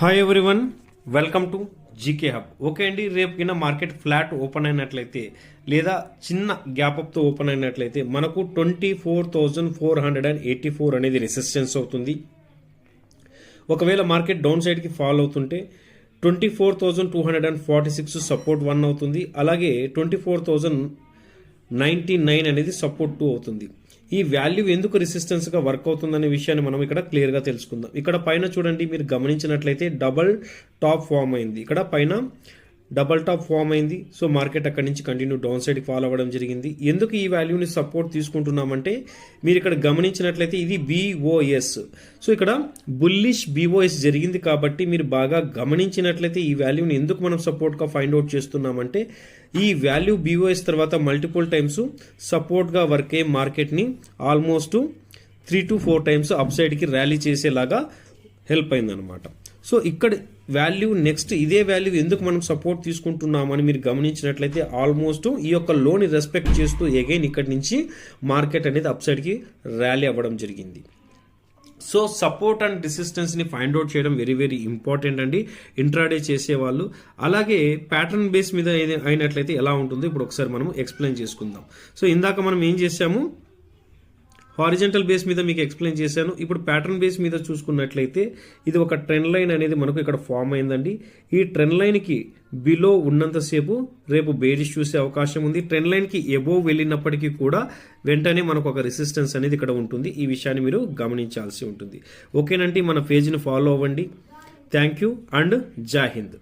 Hi everyone, welcome to GK hub. Okay అండి, రేపు కింద మార్కెట్ ఫ్లాట్ ఓపెన్ అయినట్లయితే లేదా చిన్న గ్యాప్ అప్తో ఓపెన్ అయినట్లయితే మనకు 24,484 అనేది రెసిస్టెన్స్ అవుతుంది. ఒకవేళ మార్కెట్ డౌన్ సైడ్కి ఫాల్ అవుతుంటే 24,246 సపోర్ట్ 1 అవుతుంది. అలాగే 24,099 అనేది సపోర్ట్ 2 అవుతుంది. ఈ వాల్యూ ఎందుకు రెసిస్టెన్స్ గా వర్క్ అవుతుందనే విషయాన్ని మనం ఇక్కడ క్లియర్ గా తెలుసుకుందాం. ఇక్కడ పైన చూడండి, మీరు గమనించినట్లయితే డబల్ టాప్ ఫామ్ అయింది. ఇక్కడ పైన డబల్ టాప్ ఫామ్ అయింది. సో మార్కెట్ అక్కడి నుంచి కంటిన్యూ డౌన్ సైడ్ ఫాలో అవ్వడం జరిగింది. ఎందుకు ఈ వాల్యూని సపోర్ట్ తీసుకుంటున్నామంటే మీరు ఇక్కడ గమనించినట్లయితే ఇది బీఓఎస్. సో ఇక్కడ బుల్లిష్ బీఓఎస్ జరిగింది కాబట్టి మీరు బాగా గమనించినట్లయితే ఈ వాల్యూని ఎందుకు మనం సపోర్ట్ గా ఫైండ్ అవుట్ చేస్తున్నామంటే ఈ వాల్యూ బీఓఎస్ తర్వాత మల్టిపుల్ టైమ్స్ సపోర్ట్ గా వర్క్ అయ్యే మార్కెట్ ని almost 3 to 4 times up side కి ర్యాలీ చేసేలాగా హెల్ప్ అయింది అనమాట. సో ఇక్కడ వాల్యూ నెక్స్ట్ ఇదే వాల్యూ ఎందుకు మనం సపోర్ట్ తీసుకుంటున్నామని మీరు గమనించినట్లయితే ఆల్మోస్ట్ ఈ యొక్క లోని రెస్పెక్ట్ చేస్తూ అగైన్ ఇక్కడి నుంచి మార్కెట్ అనేది అప్ సైడ్ కి ర్యాలీ అవ్వడం జరిగింది. సో సపోర్ట్ అండ్ రెసిస్టెన్స్ ని ఫైండ్ అవుట్ చేయడం వెరీ వెరీ ఇంపార్టెంట్ అండి ఇంట్రాడే చేసేవాళ్ళు. అలాగే ప్యాటర్న్ బేస్ మీద అయినట్లయితే ఎలా ఉంటుందో ఇప్పుడు ఒకసారి మనం ఎక్స్ప్లెయిన్ చేసుకుందాం. సో ఇందాక మనం ఏం చేసాము, హారిజంటల్ బేస్ మీద మీకు ఎక్స్ప్లెయిన్ చేశాను. ఇప్పుడు ప్యాటర్న్ బేస్ మీద చూసుకున్నట్లయితే ఇది ఒక ట్రెండ్ లైన్ అనేది మనకు ఇక్కడ ఫామ్ అయిందండి. ఈ ట్రెండ్ లైన్ కి బిలో ఉన్నంతసేపు రేపు బేరిష్ చూసే అవకాశం ఉంది. ట్రెండ్ లైన్ కి ఎబోవ్ వెళ్ళినప్పటికీ కూడా వెంటనే మనకు ఒక రెసిస్టెన్స్ అనేది ఇక్కడ ఉంటుంది. ఈ విషయాన్ని మీరు గమనించాల్సి ఉంటుంది. ఓకేనండి, మన పేజ్ని ఫాలో అవ్వండి. థ్యాంక్ యూ అండ్ జై హింద్.